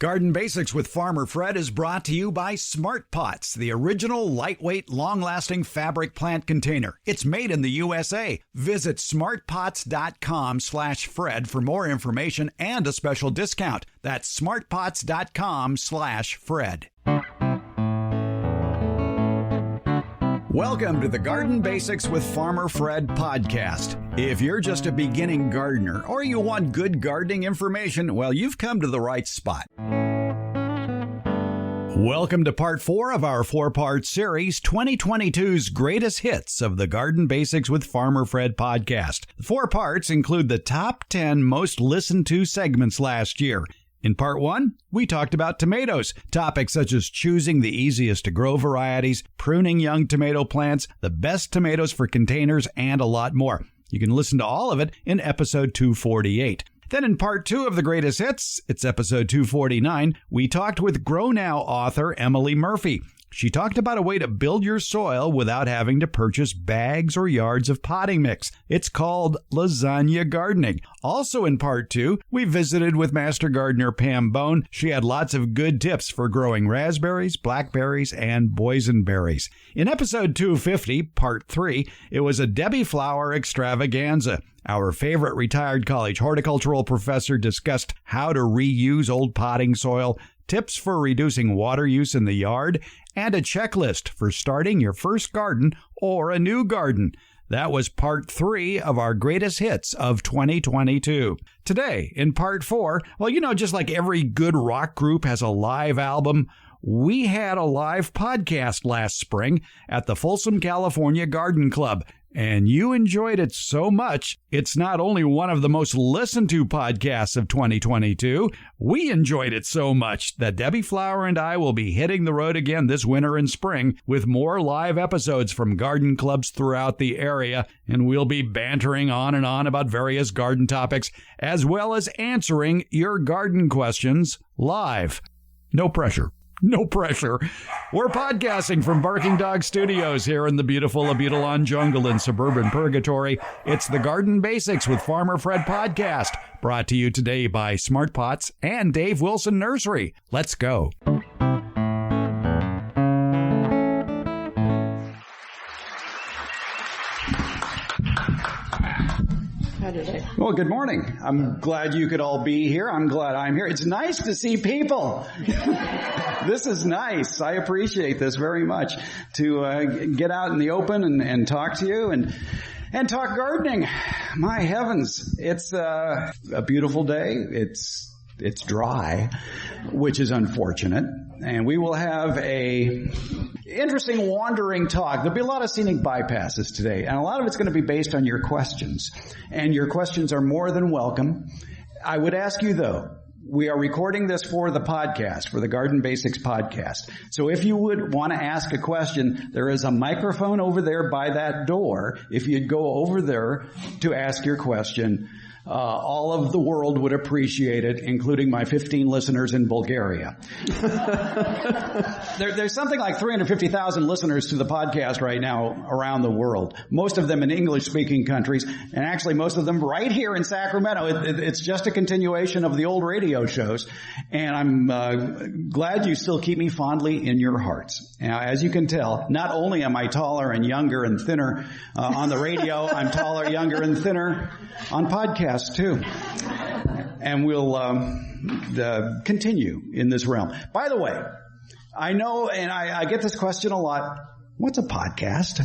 Garden Basics with Farmer Fred is brought to you by Smart Pots, the original lightweight, long-lasting fabric plant container. It's made in the USA. Visit smartpots.com/Fred for more information and a special discount. That's smartpots.com/Fred. Welcome to the Garden Basics with Farmer Fred podcast. If you're just a beginning gardener or you want good gardening information, well, you've come to the right spot. Welcome to part 4 of our 4-part series, 2022's Greatest Hits of the Garden Basics with Farmer Fred podcast. The 4 parts include the top 10 most listened to segments last year. In part 1, we talked about tomatoes, topics such as choosing the easiest to grow varieties, pruning young tomato plants, the best tomatoes for containers, and a lot more. You can listen to all of it in episode 248. Then in part 2 of the Greatest Hits, it's episode 249, we talked with Grow Now author Emily Murphy. She talked about a way to build your soil without having to purchase bags or yards of potting mix. It's called lasagna gardening. Also in part 2, we visited with master gardener Pam Bone. She had lots of good tips for growing raspberries, blackberries, and boysenberries. In episode 250, part 3, it was a Debbie flower extravaganza. Our favorite retired college horticultural professor discussed how to reuse old potting soil, tips for reducing water use in the yard, and a checklist for starting your first garden or a new garden. That was part 3 of our greatest hits of 2022. Today, in part 4, just like every good rock group has a live album, we had a live podcast last spring at the Folsom, California Garden Club. And you enjoyed it so much, it's not only one of the most listened to podcasts of 2022, we enjoyed it so much that Debbie Flower and I will be hitting the road again this winter and spring with more live episodes from garden clubs throughout the area, and we'll be bantering on and on about various garden topics, as well as answering your garden questions live. No pressure. No pressure. We're podcasting from Barking Dog Studios here in the beautiful Abutilon jungle in suburban Purgatory. It's the Garden Basics with Farmer Fred podcast, brought to you today by Smart Pots and Dave Wilson Nursery. Let's go. Well, good morning. I'm glad you could all be here. I'm glad I'm here. It's nice to see people. This is nice. I appreciate this very much, to get out in the open and talk to you and talk gardening. My heavens, it's a beautiful day. It's dry, which is unfortunate. And we will have a interesting wandering talk. There'll be a lot of scenic bypasses today, and a lot of it's going to be based on your questions. And your questions are more than welcome. I would ask you, though, we are recording this for the podcast, for the Garden Basics podcast. So if you would want to ask a question, there is a microphone over there by that door. If you'd go over there to ask your question, all of the world would appreciate it, including my 15 listeners in Bulgaria. There's something like 350,000 listeners to the podcast right now around the world, most of them in English-speaking countries, and actually most of them right here in Sacramento. It's just a continuation of the old radio shows, and I'm glad you still keep me fondly in your hearts. Now, as you can tell, not only am I taller and younger and thinner on the radio, I'm taller, younger, and thinner on podcasts too. And we'll continue in this realm. By the way, I know, and I get this question a lot, what's a podcast?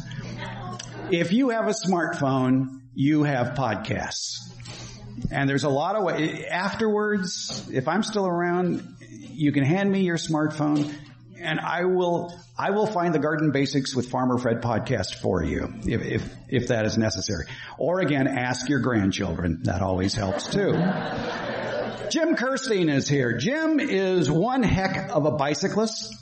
If you have a smartphone, you have podcasts. And there's a lot of ways. Afterwards, if I'm still around, you can hand me your smartphone, and I will find the Garden Basics with Farmer Fred podcast for you, if that is necessary. Or again, ask your grandchildren. That always helps too. Jim Kirstein is here. Jim is one heck of a bicyclist,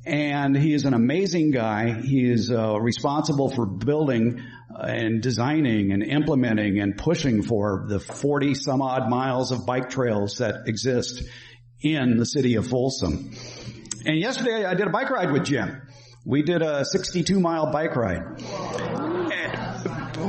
and he is an amazing guy. He is responsible for building and designing and implementing and pushing for the 40 some odd miles of bike trails that exist in the city of Folsom. And yesterday I did a bike ride with Jim. We did a 62-mile bike ride.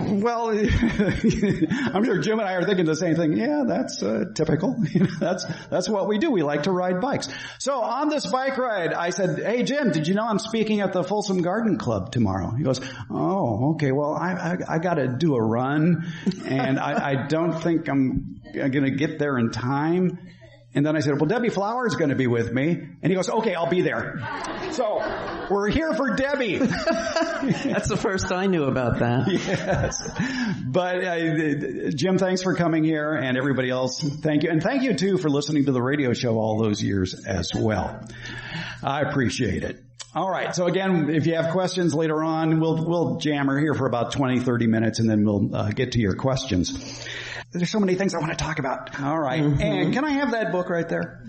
Well, I'm sure Jim and I are thinking the same thing. Yeah, that's typical. That's what we do. We like to ride bikes. So on this bike ride, I said, "Hey, Jim, did you know I'm speaking at the Folsom Garden Club tomorrow?" He goes, "Oh, okay. Well, I got to do a run, and I don't think I'm going to get there in time." And then I said, "Well, Debbie Flower's going to be with me." And he goes, "Okay, I'll be there." So we're here for Debbie. That's the first I knew about that. Yes. But Jim, thanks for coming here, and everybody else, thank you. And thank you, too, for listening to the radio show all those years as well. I appreciate it. All right. So again, if you have questions later on, we'll jammer here for about 20, 30 minutes, and then we'll get to your questions. There's so many things I want to talk about. All right. Mm-hmm. And can I have that book right there?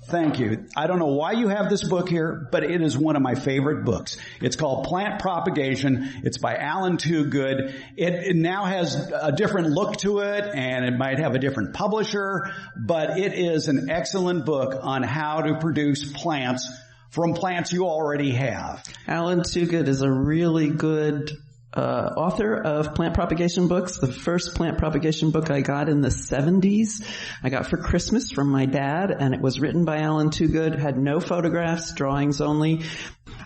Thank you. I don't know why you have this book here, but it is one of my favorite books. It's called Plant Propagation. It's by Alan Toogood. It now has a different look to it, and it might have a different publisher, but it is an excellent book on how to produce plants from plants you already have. Alan Toogood is a really good author of plant propagation books. The first plant propagation book I got in the 70s, I got for Christmas from my dad, and it was written by Alan Toogood, had no photographs, drawings only.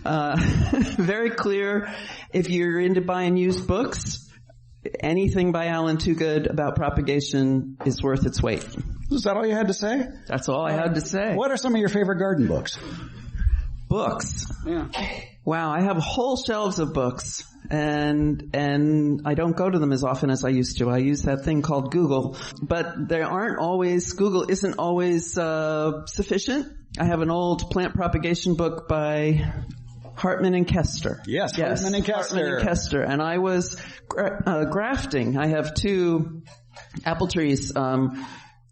Very clear. If you're into buying used books, anything by Alan Toogood about propagation is worth its weight. Is that all you had to say? That's all I had to say. What are some of your favorite garden books? Books? Yeah. Wow, I have whole shelves of books. And I don't go to them as often as I used to. I use that thing called Google. But Google isn't always sufficient. I have an old plant propagation book by Hartman and Kester. Yes, Hartman and Kester. Hartman and Kester. And I was grafting. I have two apple trees,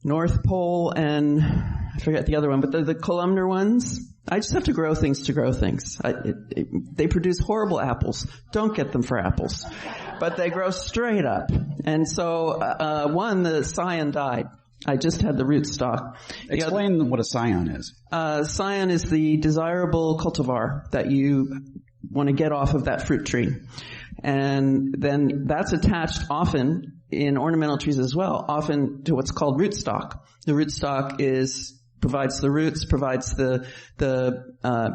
North Pole and I forget the other one, but the columnar ones. I just have to grow things to grow things. They produce horrible apples. Don't get them for apples. But they grow straight up. And so, the scion died. I just had the rootstock. Explain what a scion is. Scion is the desirable cultivar that you want to get off of that fruit tree. And then that's attached often in ornamental trees as well, often to what's called rootstock. The rootstock provides the roots, provides the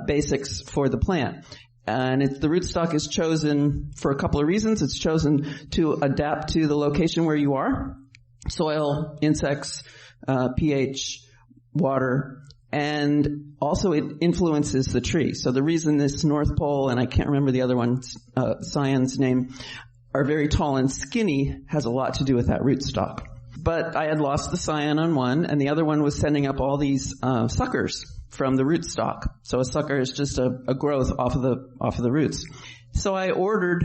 basics for the plant. And the rootstock is chosen for a couple of reasons. It's chosen to adapt to the location where you are. Soil, insects, pH, water, and also it influences the tree. So the reason this North Pole, and I can't remember the other one, scion's name, are very tall and skinny has a lot to do with that rootstock. But I had lost the scion on one, and the other one was sending up all these suckers from the rootstock. So a sucker is just a growth off of the roots. So I ordered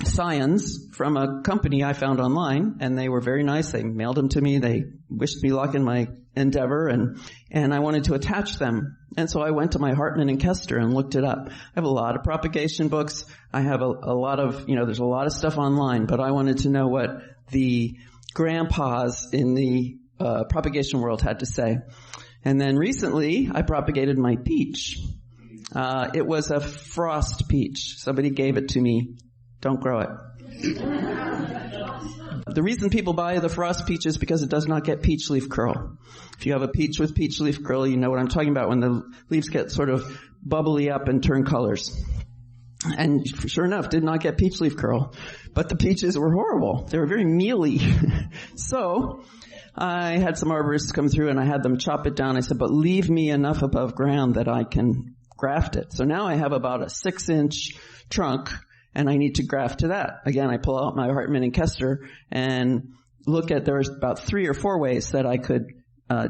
scions from a company I found online, and they were very nice. They mailed them to me. They wished me luck in my endeavor, and I wanted to attach them. And so I went to my Hartman and Kester and looked it up. I have a lot of propagation books. I have a lot of, there's a lot of stuff online, but I wanted to know what the grandpas in the propagation world had to say. And then recently, I propagated my peach. It was a frost peach. Somebody gave it to me. Don't grow it. The reason people buy the frost peach is because it does not get peach leaf curl. If you have a peach with peach leaf curl, you know what I'm talking about when the leaves get sort of bubbly up and turn colors. And sure enough, did not get peach leaf curl. But the peaches were horrible. They were very mealy. So I had some arborists come through and I had them chop it down. I said, but leave me enough above ground that I can graft it. So now I have about a 6-inch trunk, and I need to graft to that. Again, I pull out my Hartman and Kester and look at, there's about 3 or 4 ways that I could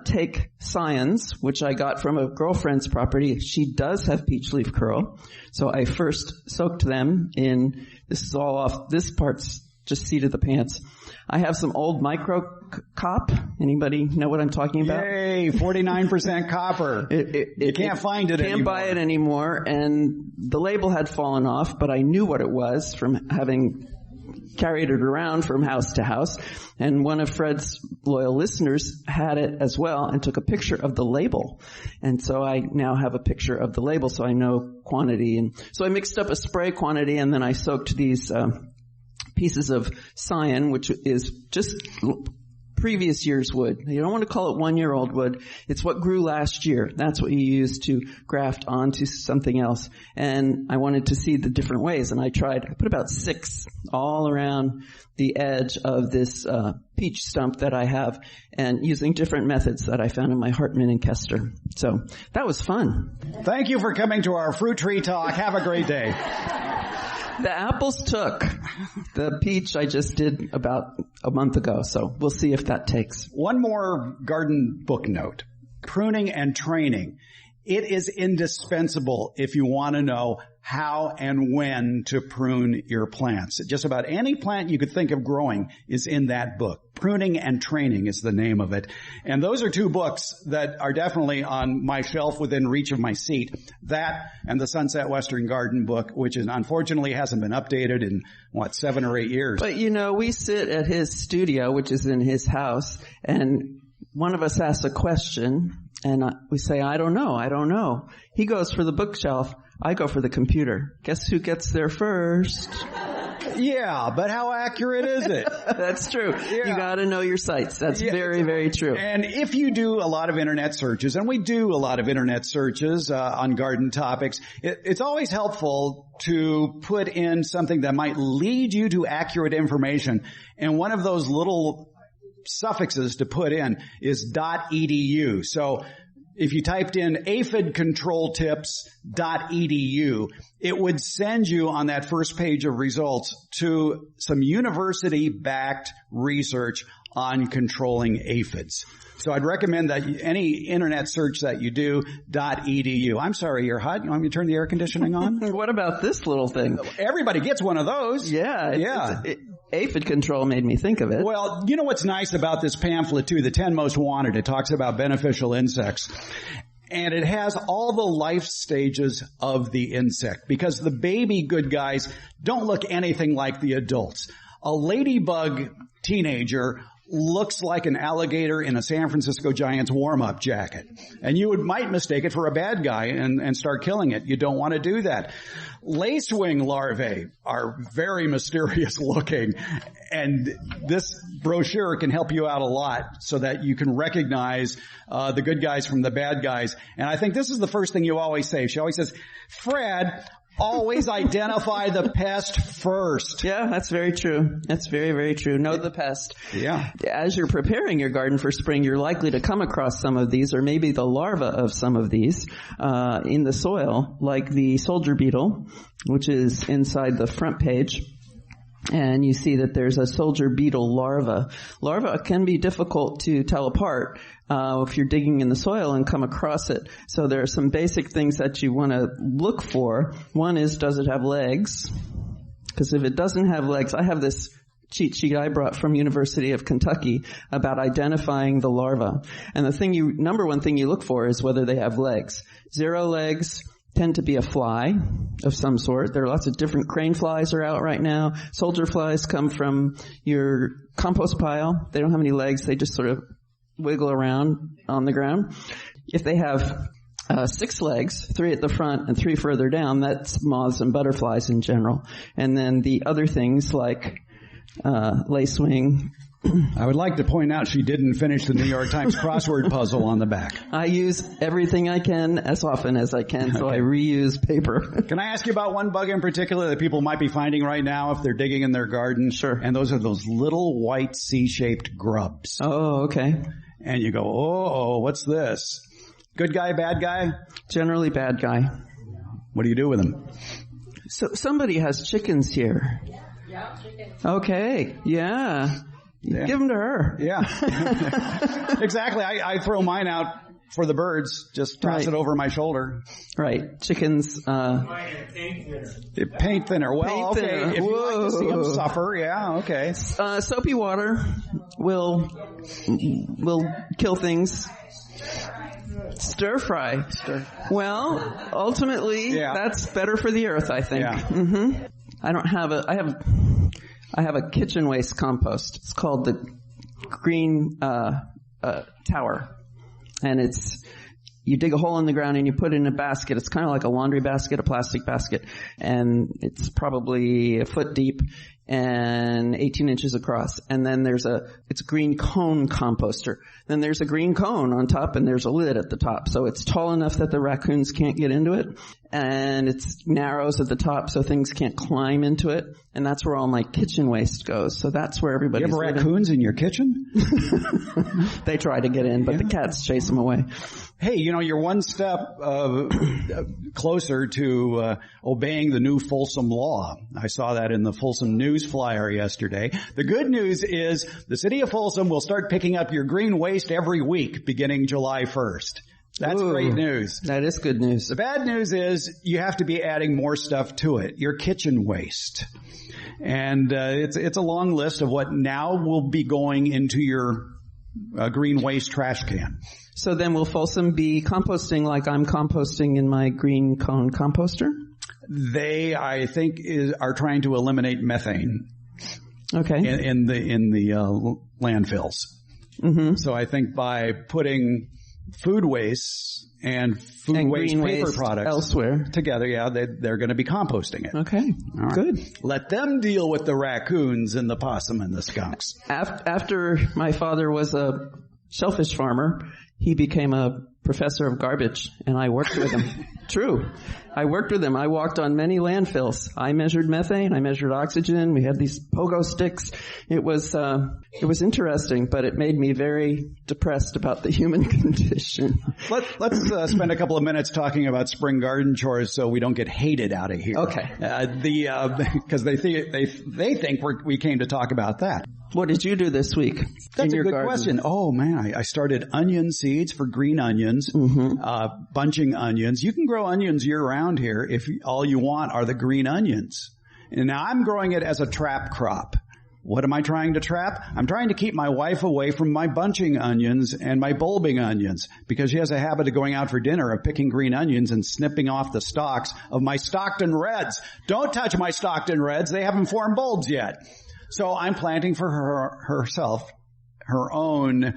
take scions, which I got from a girlfriend's property. She does have peach leaf curl. So I first soaked them in, this is all off, this part's just seat of the pants. I have some old micro cop. Anybody know what I'm talking about? Yay, 49% copper. You can't find it anymore. Can't buy it anymore. And the label had fallen off, but I knew what it was from having carried it around from house to house. And one of Fred's loyal listeners had it as well and took a picture of the label. And so I now have a picture of the label so I know quantity. And so I mixed up a spray quantity and then I soaked these pieces of cyan, which is just previous year's wood. You don't want to call it 1-year-old wood. It's what grew last year. That's what you use to graft onto something else. And I wanted to see the different ways. And I put about 6 all around the edge of this peach stump that I have, and using different methods that I found in my Hartman and Kester. So that was fun. Thank you for coming to our fruit tree talk. Have a great day. The apples took. The peach I just did about a month ago, so we'll see if that takes. One more garden book note. Pruning and training. It is indispensable if you want to know how and when to prune your plants. Just about any plant you could think of growing is in that book. Pruning and Training is the name of it. And those are 2 books that are definitely on my shelf within reach of my seat. That and the Sunset Western Garden book, which unfortunately hasn't been updated in, 7 or 8 years. But we sit at his studio, which is in his house, and one of us asks a question, and we say, I don't know. He goes for the bookshelf. I go for the computer. Guess who gets there first? Yeah, but how accurate is it? That's true. Yeah. You got to know your sites. That's very, very true. And if you do a lot of internet searches, and we do a lot of internet searches on garden topics, it's always helpful to put in something that might lead you to accurate information. And one of those little suffixes to put in is .edu. So if you typed in aphidcontroltips.edu, it would send you on that first page of results to some university-backed research on controlling aphids. So I'd recommend that any internet search that you do, .edu. I'm sorry, you're hot. You want me to turn the air conditioning on? What about this little thing? Everybody gets one of those. Yeah. Aphid control made me think of it. Well, you know what's nice about this pamphlet too, the 10 Most Wanted? It talks about beneficial insects. And it has all the life stages of the insect, because the baby good guys don't look anything like the adults. A ladybug teenager looks like an alligator in a San Francisco Giants warm-up jacket. And you might mistake it for a bad guy and start killing it. You don't want to do that. Lacewing larvae are very mysterious looking, and this brochure can help you out a lot so that you can recognize the good guys from the bad guys. And I think this is the first thing you always say. She always says, Fred, always identify the pest first. Yeah, that's very true. That's very, very true. Know the pest. Yeah. As you're preparing your garden for spring, you're likely to come across some of these, or maybe the larva of some of these, in the soil, like the soldier beetle, which is inside the front page. And you see that there's a soldier beetle larva. Larva can be difficult to tell apart if you're digging in the soil and come across it. So there are some basic things that you want to look for. One is, does it have legs? Because if it doesn't have legs, I have this cheat sheet I brought from University of Kentucky about identifying the larva. And number one thing you look for is whether they have legs. 0 legs tend to be a fly of some sort. There are lots of different crane flies are out right now. Soldier flies come from your compost pile. They don't have any legs. They just sort of wiggle around on the ground. If they have 6 legs, 3 at the front and 3 further down, that's moths and butterflies in general. And then the other things like lacewing. I would like to point out she didn't finish the New York Times crossword puzzle on the back. I use everything I can as often as I can, so I reuse paper. Can I ask you about one bug in particular that people might be finding right now if they're digging in their garden? Sure. And those are those little white C-shaped grubs. Oh, okay. And you go, oh, what's this? Good guy, bad guy? Generally bad guy. What do you do with them? So somebody has chickens here. Yeah, chickens. Okay, yeah. Give them to her. Yeah. Exactly. I throw mine out for the birds. Just toss it over my shoulder. Right. Chickens. Paint thinner. Well, paint okay. thinner. If you like to see them suffer, yeah, okay. Soapy water will kill things. Stir fry. Well, ultimately, that's better for the earth, I think. Yeah. Mm-hmm. I I have a kitchen waste compost. It's called the Green Tower. And you dig a hole in the ground and you put it in a basket. It's kind of like a laundry basket, a plastic basket. And it's probably a foot deep and 18 inches across. And then it's a green cone composter. Then there's a green cone on top and there's a lid at the top. So it's tall enough that the raccoons can't get into it. And it's narrows at the top so things can't climb into it. And that's where all my kitchen waste goes. So that's where everybody's You have raccoons in your kitchen? They try to get in, but the cats chase them away. Hey, you're one step closer to obeying the new Folsom law. I saw that in the Folsom news flyer yesterday. The good news is the city of Folsom will start picking up your green waste every week beginning July 1st. That's great news. That is good news. The bad news is you have to be adding more stuff to it. Your kitchen waste. And it's a long list of what now will be going into your green waste trash can. So then will Folsom be composting like I'm composting in my green cone composter? They, I think, are trying to eliminate methane. Okay. In the landfills. Mm-hmm. So I think by putting food waste and food waste paper products elsewhere together, they're going to be composting it. Okay. All right. Good. Let them deal with the raccoons and the possum and the skunks. After my father was a shellfish farmer, he became a professor of garbage, and I worked with him. True. I worked with him. I walked on many landfills. I measured methane. I measured oxygen. We had these pogo sticks. It was interesting, but it made me very depressed about the human condition. Let's spend a couple of minutes talking about spring garden chores so we don't get hated out of here. Okay. Because they think we came to talk about that. What did you do this week? That's in your a good garden? question. Oh man, I started onion seeds for green onions, bunching onions. You can grow onions year round here if all you want are the green onions. And now I'm growing it as a trap crop. What am I trying to trap? I'm trying to keep my wife away from my bunching onions and my bulbing onions because she has a habit of going out for dinner of picking green onions and snipping off the stalks of my Stockton Reds. Don't touch my Stockton Reds. They haven't formed bulbs yet. So I'm planting for herself her own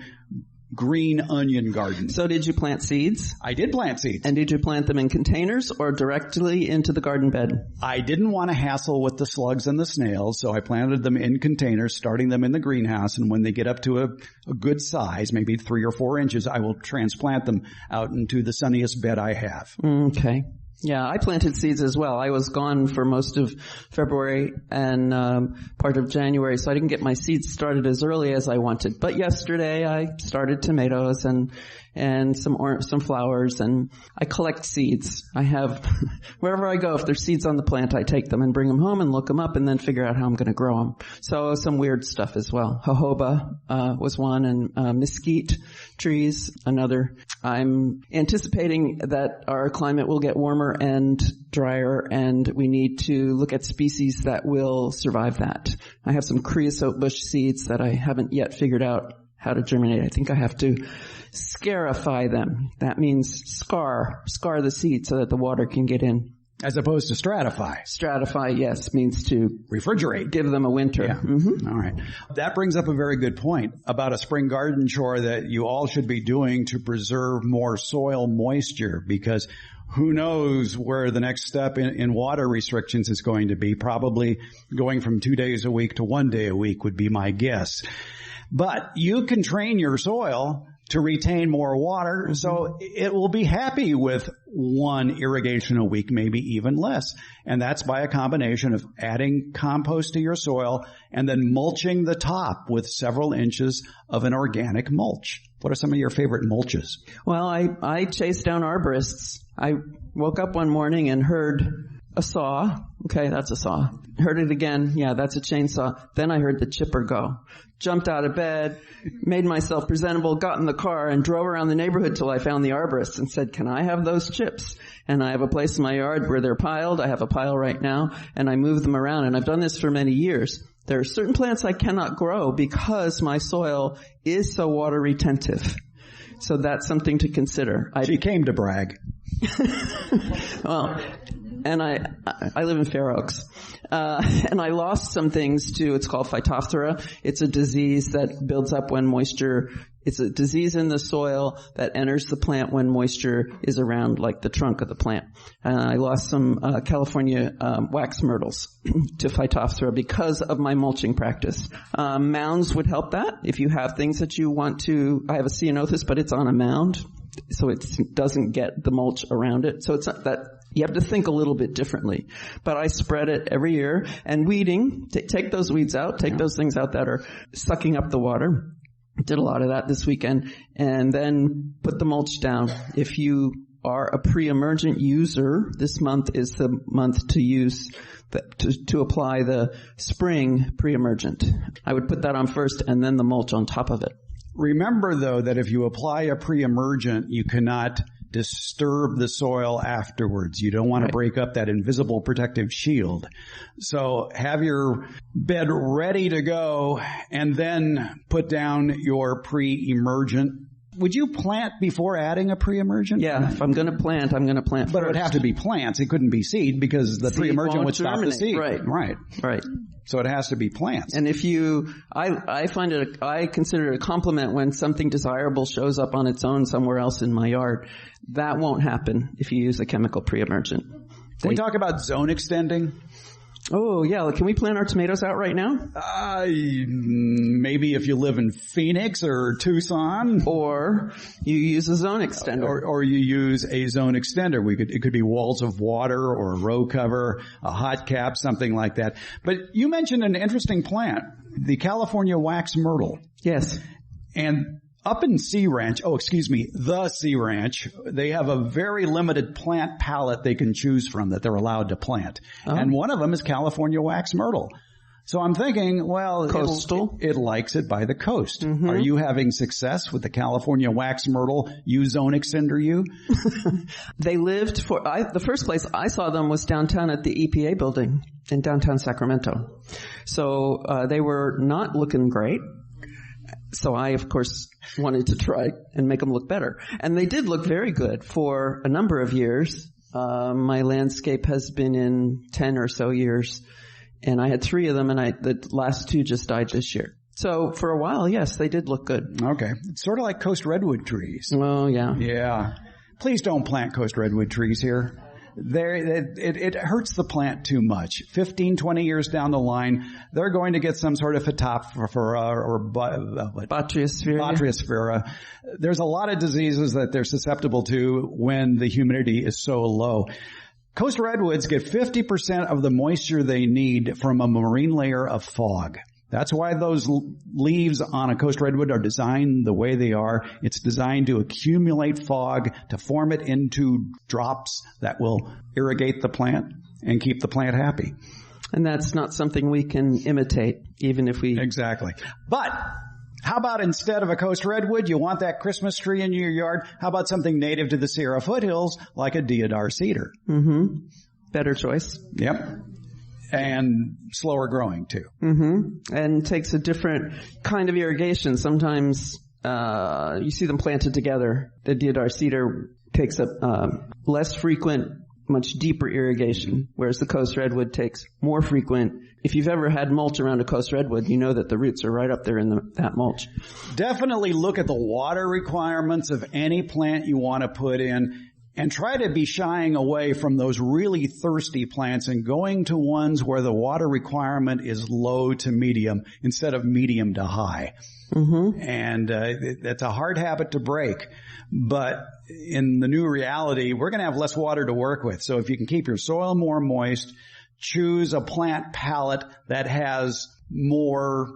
green onion garden. So did you plant seeds? I did plant seeds. And did you plant them in containers or directly into the garden bed? I didn't want to hassle with the slugs and the snails, so I planted them in containers, starting them in the greenhouse. And when they get up to a good size, maybe 3 or 4 inches, I will transplant them out into the sunniest bed I have. Okay. Yeah, I planted seeds as well. I was gone for most of February and part of January, so I didn't get my seeds started as early as I wanted. But yesterday I started tomatoes and some flowers, and I collect seeds. I have, wherever I go, if there's seeds on the plant, I take them and bring them home and look them up and then figure out how I'm going to grow them. So some weird stuff as well. Jojoba was one, and mesquite trees another. I'm anticipating that our climate will get warmer and drier, and we need to look at species that will survive that. I have some creosote bush seeds that I haven't yet figured out how to germinate. I think I have to scarify them. That means scar the seed so that the water can get in. As opposed to stratify. Stratify, yes, means to refrigerate. Give them a winter. Yeah. Mm-hmm. All right. That brings up a very good point about a spring garden chore that you all should be doing to preserve more soil moisture, because who knows where the next step in water restrictions is going to be. Probably going from 2 days a week to 1 day a week would be my guess. But you can train your soil to retain more water, so it will be happy with 1 irrigation a week, maybe even less. And that's by a combination of adding compost to your soil and then mulching the top with several inches of an organic mulch. What are some of your favorite mulches? Well, I chased down arborists. I woke up one morning and heard a saw. Okay, that's a saw. Heard it again. Yeah, that's a chainsaw. Then I heard the chipper go. Jumped out of bed, made myself presentable, got in the car, and drove around the neighborhood till I found the arborist and said, "Can I have those chips?" And I have a place in my yard where they're piled. I have a pile right now, and I move them around. And I've done this for many years. There are certain plants I cannot grow because my soil is so water retentive. So that's something to consider. She came to brag. Well, and I live in Fair Oaks. And I lost some things too. It's called Phytophthora. It's a disease that builds up when moisture, it's a disease in the soil that enters the plant when moisture is around, like the trunk of the plant. And I lost some California wax myrtles to Phytophthora because of my mulching practice. Mounds would help that. If you have things that you want to, I have a ceanothus, but it's on a mound, so it doesn't get the mulch around it. So it's not that, you have to think a little bit differently. But I spread it every year. And weeding, take those weeds out, take those things out that are sucking up the water. Did a lot of that this weekend. And then put the mulch down. If you are a pre-emergent user, this month is the month to use to apply the spring pre-emergent. I would put that on first and then the mulch on top of it. Remember, though, that if you apply a pre-emergent, you cannot disturb the soil afterwards. You don't want to break up that invisible protective shield. So have your bed ready to go and then put down your pre-emergent. Would you plant before adding a pre-emergent? Yeah, if I'm going to plant, I'm going to plant But first. it would have to be plants. It couldn't be seed because the pre-emergent would stop the seed. Right. So it has to be plants. And if you, I consider it a compliment when something desirable shows up on its own somewhere else in my yard. That won't happen if you use a chemical pre-emergent. Can we talk about zone extending? Oh, yeah. Can we plant our tomatoes out right now? Maybe if you live in Phoenix or Tucson. Or you use a zone extender. Or you use a zone extender. It could be walls of water or a row cover, a hot cap, something like that. But you mentioned an interesting plant, the California wax myrtle. Yes. And up in the Sea Ranch, they have a very limited plant palette they can choose from that they're allowed to plant. Oh. And one of them is California wax myrtle. So I'm thinking, well, coastal. It likes it by the coast. Mm-hmm. Are you having success with the California wax myrtle? You zone extender, you? They lived the first place I saw them was downtown at the EPA building in downtown Sacramento. So, they were not looking great. So I, of course, wanted to try and make them look better. And they did look very good for a number of years. My landscape has been in 10 or so years. And I had 3 of them, and the last 2 just died this year. So for a while, yes, they did look good. Okay. It's sort of like coast redwood trees. Oh, yeah. Yeah. Please don't plant coast redwood trees here. It hurts the plant too much. 15, 20 years down the line, they're going to get some sort of Phytophthora or Botryosphaera. There's a lot of diseases that they're susceptible to when the humidity is so low. Coast redwoods get 50% of the moisture they need from a marine layer of fog. That's why those leaves on a coast redwood are designed the way they are. It's designed to accumulate fog, to form it into drops that will irrigate the plant and keep the plant happy. And that's not something we can imitate, even if we... Exactly. But how about instead of a coast redwood, you want that Christmas tree in your yard? How about something native to the Sierra foothills, like a deodar cedar? Mm-hmm. Better choice. Yep. And slower growing too. Mm-hmm. And takes a different kind of irrigation. Sometimes you see them planted together. The deodar cedar takes up less frequent, much deeper irrigation, whereas the coast redwood takes more frequent. If you've ever had mulch around a coast redwood, you know that the roots are right up there in that mulch. Definitely look at the water requirements of any plant you want to put in. And try to be shying away from those really thirsty plants and going to ones where the water requirement is low to medium instead of medium to high. Mm-hmm. And that's a hard habit to break. But in the new reality, we're going to have less water to work with. So if you can keep your soil more moist, choose a plant palette that has more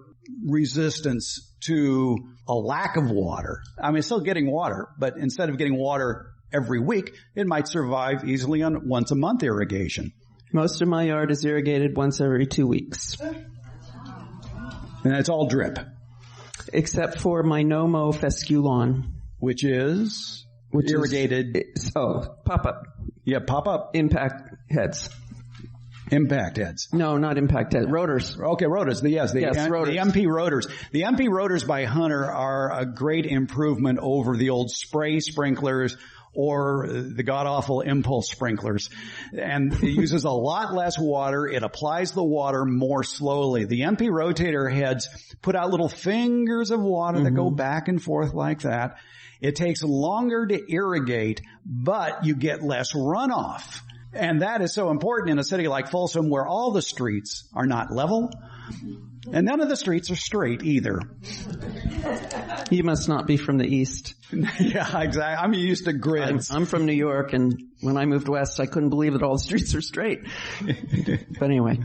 resistance to a lack of water. I mean, it's still getting water, but instead of getting water every week, it might survive easily on once a month irrigation. Most of my yard is irrigated once every 2 weeks. And it's all drip. Except for my no-mow fescue lawn. Which is irrigated. Pop-up. Yeah, pop-up. Impact heads. Impact heads. No, not impact heads. Rotors. Okay, rotors. The rotors. The MP rotors. The MP rotors by Hunter are a great improvement over the old spray sprinklers or the god-awful impulse sprinklers. And it uses a lot less water. It applies the water more slowly. The MP rotator heads put out little fingers of water that go back and forth like that. It takes longer to irrigate, but you get less runoff. And that is so important in a city like Folsom where all the streets are not level and none of the streets are straight either. You must not be from the East. Yeah, exactly. I'm used to grids. I'm from New York, and when I moved west, I couldn't believe that all the streets are straight. But anyway.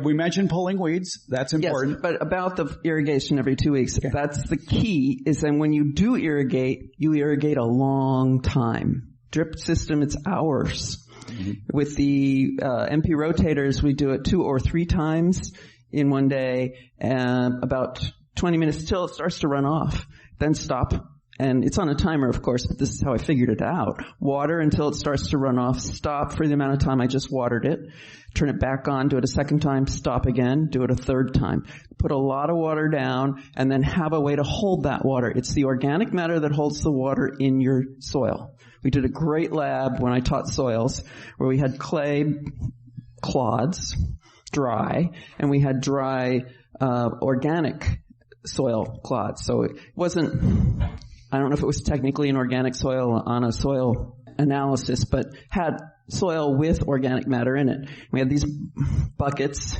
We mentioned pulling weeds. That's important. Yes, but about the irrigation every 2 weeks, that's the key, is that when you do irrigate, you irrigate a long time. Drip system, it's hours. With the MP rotators, we do it 2 or 3 times in one day, about 20 minutes till it starts to run off. Then stop. And it's on a timer, of course, but this is how I figured it out. Water until it starts to run off. Stop for the amount of time I just watered it. Turn it back on. Do it a second time. Stop again. Do it a third time. Put a lot of water down and then have a way to hold that water. It's the organic matter that holds the water in your soil. We did a great lab when I taught soils where we had clay clods, dry, and we had dry organic soil clods. So it wasn't, I don't know if it was technically an organic soil on a soil analysis, but had soil with organic matter in it. We had these buckets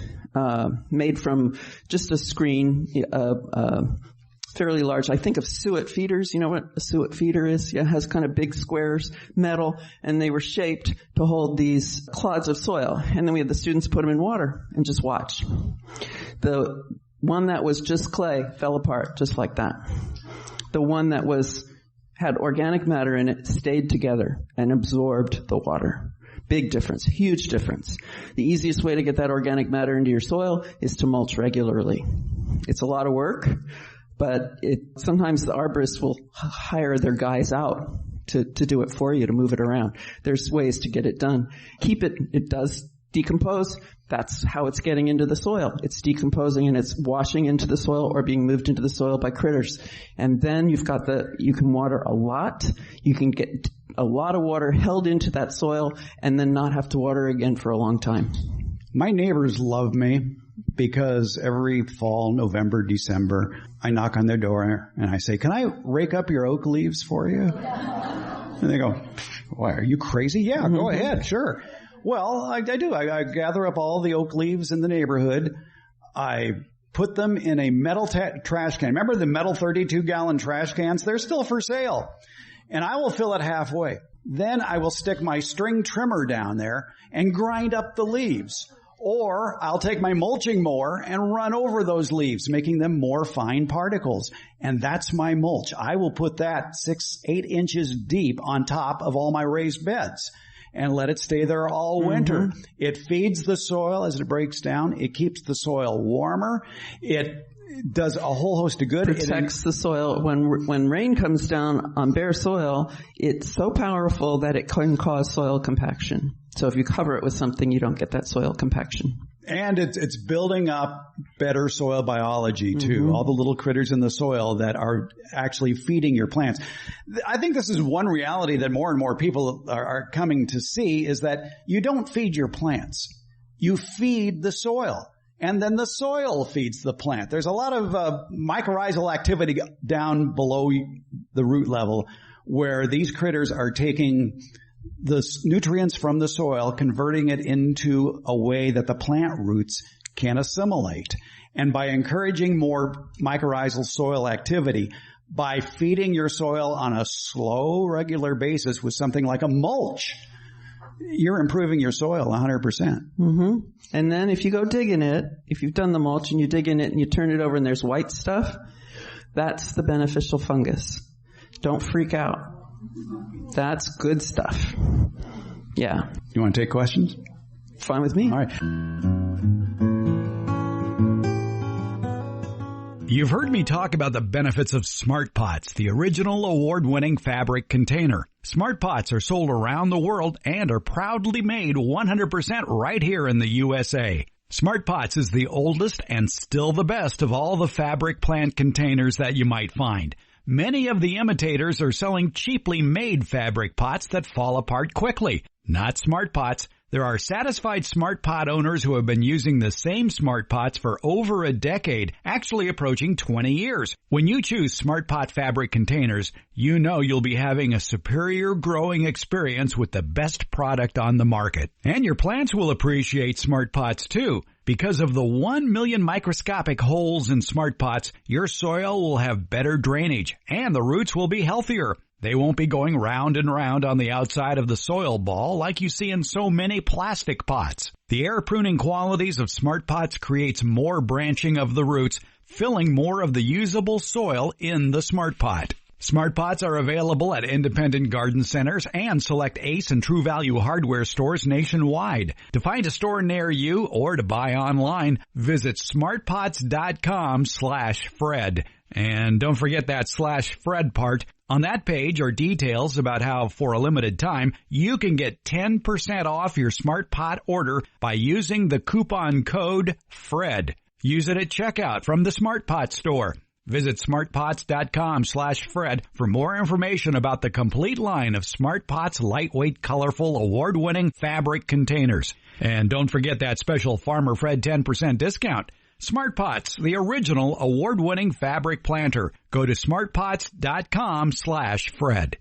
made from just a screen, fairly large. I think of suet feeders. You know what a suet feeder is? Yeah, it has kind of big squares, metal, and they were shaped to hold these clods of soil. And then we had the students put them in water and just watch. The one that was just clay fell apart just like that. The one that had organic matter in it stayed together and absorbed the water. Big difference, huge difference. The easiest way to get that organic matter into your soil is to mulch regularly. It's a lot of work, but sometimes the arborists will hire their guys out to do it for you, to move it around. There's ways to get it done. It does decompose. That's how it's getting into the soil. It's decomposing and it's washing into the soil or being moved into the soil by critters. And then you can water a lot. You can get a lot of water held into that soil and then not have to water again for a long time. My neighbors love me because every fall, November, December, I knock on their door and I say, "Can I rake up your oak leaves for you?" And they go, "Why, are you crazy?" "Yeah, go ahead, sure." Well, I do. I gather up all the oak leaves in the neighborhood. I put them in a metal trash can. Remember the metal 32-gallon trash cans? They're still for sale. And I will fill it halfway. Then I will stick my string trimmer down there and grind up the leaves. Or I'll take my mulching mower and run over those leaves, making them more fine particles. And that's my mulch. I will put that 8 inches deep on top of all my raised beds and let it stay there all winter. It feeds the soil as it breaks down. It keeps the soil warmer. It does a whole host of good. Protects the soil. When rain comes down on bare soil, it's so powerful that it can cause soil compaction. So if you cover it with something, you don't get that soil compaction. And it's building up better soil biology too. All the little critters in the soil that are actually feeding your plants. I think this is one reality that more and more people are coming to see, is that you don't feed your plants. You feed the soil. And then the soil feeds the plant. There's a lot of mycorrhizal activity down below the root level where these critters are taking the nutrients from the soil, converting it into a way that the plant roots can assimilate. And by encouraging more mycorrhizal soil activity, by feeding your soil on a slow, regular basis with something like a mulch, you're improving your soil 100%. And then if you go digging it, if you've done the mulch and you dig in it and you turn it over and there's white stuff, that's the beneficial fungus. Don't freak out. That's good stuff. Yeah. You want to take questions? Fine with me. All right. You've heard me talk about the benefits of Smart Pots, the original award-winning fabric container. Smart Pots are sold around the world and are proudly made 100% right here in the USA. Smart Pots is the oldest and still the best of all the fabric plant containers that you might find. Many of the imitators are selling cheaply made fabric pots that fall apart quickly. Not Smart Pots. There are satisfied Smart Pot owners who have been using the same Smart Pots for over a decade, actually approaching 20 years. When you choose Smart Pot fabric containers, you know you'll be having a superior growing experience with the best product on the market. And your plants will appreciate Smart Pots too. Because of the 1 million microscopic holes in Smart Pots, your soil will have better drainage and the roots will be healthier. They won't be going round and round on the outside of the soil ball like you see in so many plastic pots. The air pruning qualities of Smart Pots creates more branching of the roots, filling more of the usable soil in the Smart Pot. Smart Pots are available at independent garden centers and select Ace and True Value hardware stores nationwide. To find a store near you or to buy online, visit smartpots.com/Fred. And don't forget that /Fred part. On that page are details about how, for a limited time, you can get 10% off your Smart Pot order by using the coupon code FRED. Use it at checkout from the Smart Pot store. Visit smartpots.com/Fred for more information about the complete line of Smart Pots lightweight, colorful, award-winning fabric containers. And don't forget that special Farmer Fred 10% discount. Smart Pots, the original award-winning fabric planter. Go to smartpots.com/Fred.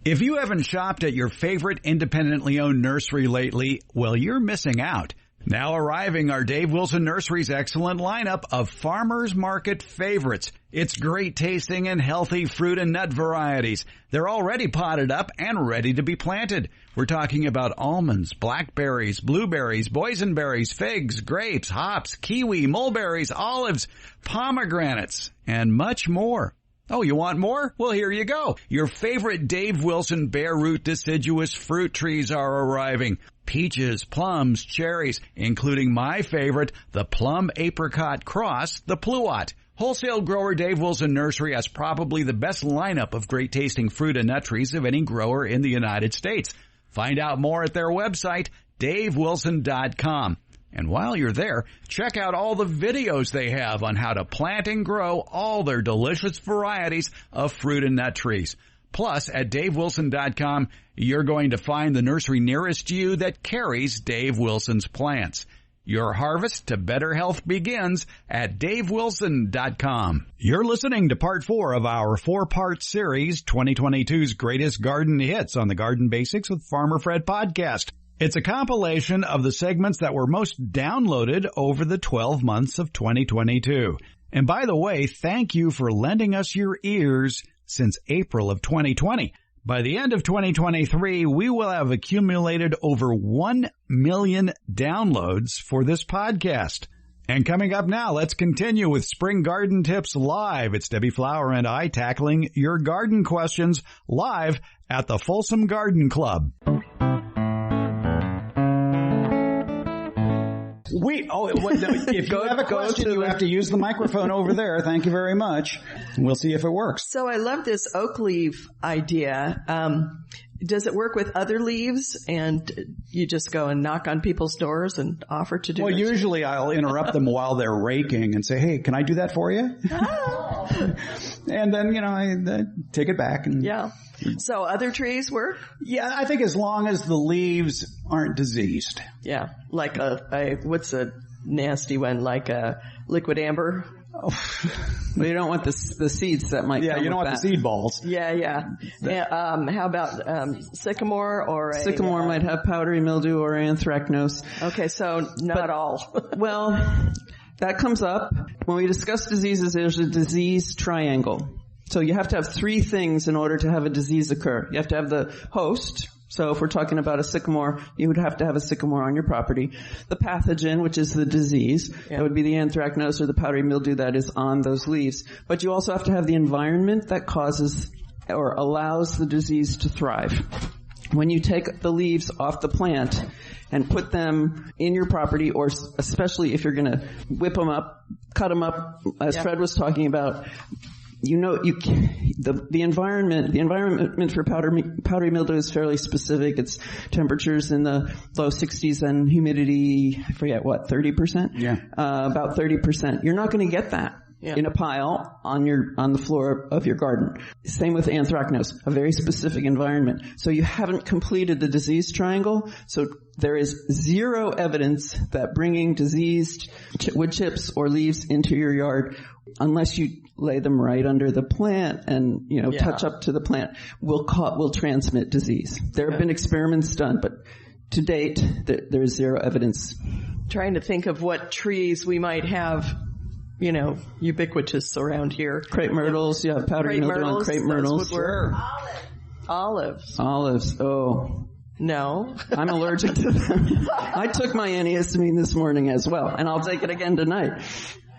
If you haven't shopped at your favorite independently owned nursery lately, well, you're missing out. Now arriving are Dave Wilson Nursery's excellent lineup of farmers market favorites. It's great tasting and healthy fruit and nut varieties. They're already potted up and ready to be planted. We're talking about almonds, blackberries, blueberries, boysenberries, figs, grapes, hops, kiwi, mulberries, olives, pomegranates, and much more. Oh, you want more? Well, here you go. Your favorite Dave Wilson bare root deciduous fruit trees are arriving. Peaches, plums, cherries, including my favorite, the plum apricot cross, the pluot. Wholesale grower Dave Wilson Nursery has probably the best lineup of great tasting fruit and nut trees of any grower in the United States. Find out more at their website, davewilson.com. And while you're there, check out all the videos they have on how to plant and grow all their delicious varieties of fruit and nut trees. Plus, at davewilson.com, you're going to find the nursery nearest you that carries Dave Wilson's plants. Your harvest to better health begins at davewilson.com. You're listening to part 4 of our 4-part series, 2022's Greatest Garden Hits on the Garden Basics with Farmer Fred podcast. It's a compilation of the segments that were most downloaded over the 12 months of 2022. And by the way, thank you for lending us your ears since April of 2020. By the end of 2023, we will have accumulated over 1 million downloads for this podcast. And coming up now, let's continue with Spring Garden Tips Live. It's Debbie Flower and I tackling your garden questions live at the Folsom Garden Club. If you have a question, you have to use the microphone over there. Thank you very much. We'll see if it works. So I love this oak leaf idea. Does it work with other leaves? And you just go and knock on people's doors and offer to do it? Well, usually I'll interrupt them while they're raking and say, hey, can I do that for you? Oh. And then, I take it back. And yeah. So other trees work? Yeah, I think as long as the leaves aren't diseased. Yeah. Like what's a nasty one? Like a liquid amber? Oh. Well, you don't want the seeds that might come you don't want the seed balls. Yeah. How about sycamore or sycamore might have powdery mildew or anthracnose. Okay, so not all. Well, that comes up. When we discuss diseases, there's a disease triangle. So you have to have 3 things in order to have a disease occur. You have to have the host. So if we're talking about a sycamore, you would have to have a sycamore on your property. The pathogen, which is the disease, that would be the anthracnose or the powdery mildew that is on those leaves. But you also have to have the environment that causes or allows the disease to thrive. When you take the leaves off the plant and put them in your property, or especially if you're going to whip them up, cut them up, as Fred was talking about, the environment for powdery mildew is fairly specific. It's temperatures in the low 60s and humidity, I forget what, 30%? Yeah. About 30%. You're not going to get that. Yeah. In a pile on the floor of your garden. Same with anthracnose, a very specific environment. So you haven't completed the disease triangle. So there is zero evidence that bringing diseased wood chips or leaves into your yard, unless you lay them right under the plant and, touch up to the plant, will transmit disease. There have been experiments done, but to date, there is zero evidence. Trying to think of what trees we might have, ubiquitous around here. Crepe myrtles, you have powdery mildew on crepe myrtles. Sure. Olives. Oh. No. I'm allergic to them. I took my antihistamine this morning as well, and I'll take it again tonight.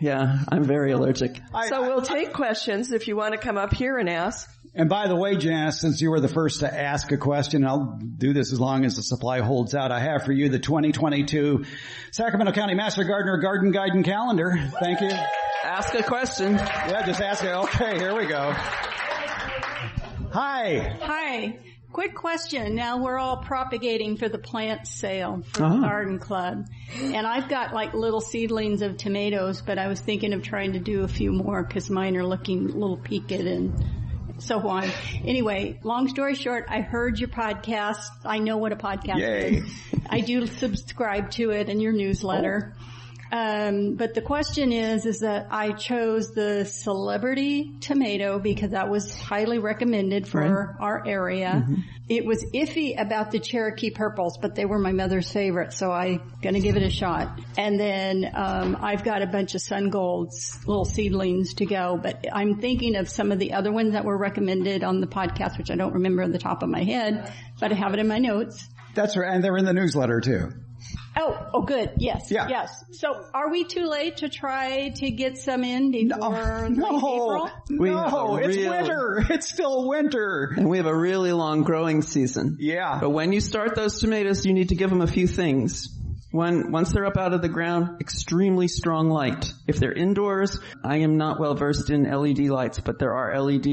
Yeah, I'm very allergic. So we'll take questions if you want to come up here and ask. And by the way, Janice, since you were the first to ask a question, I'll do this as long as the supply holds out. I have for you the 2022 Sacramento County Master Gardener Garden Guide and Calendar. Thank you. Ask a question. Yeah, just ask it. Okay, here we go. Hi. Hi. Quick question. Now we're all propagating for the plant sale for the garden club. And I've got like little seedlings of tomatoes, but I was thinking of trying to do a few more because mine are looking a little peaked and so on. Anyway, long story short, I heard your podcast. I know what a podcast is. I do subscribe to it in your newsletter. But the question is that I chose the celebrity tomato because that was highly recommended for our area. Mm-hmm. It was iffy about the Cherokee purples, but they were my mother's favorite, so I'm gonna give it a shot. And then, I've got a bunch of sun golds, little seedlings to go, but I'm thinking of some of the other ones that were recommended on the podcast, which I don't remember on the top of my head, but I have it in my notes. That's right, and they're in the newsletter too. Oh, good. Yes. Yeah. Yes. So are we too late to try to get some in before April? No, it's winter. It's still winter. And we have a really long growing season. Yeah. But when you start those tomatoes, you need to give them a few things. Once they're up out of the ground, extremely strong light. If they're indoors, I am not well versed in LED lights, but there are LED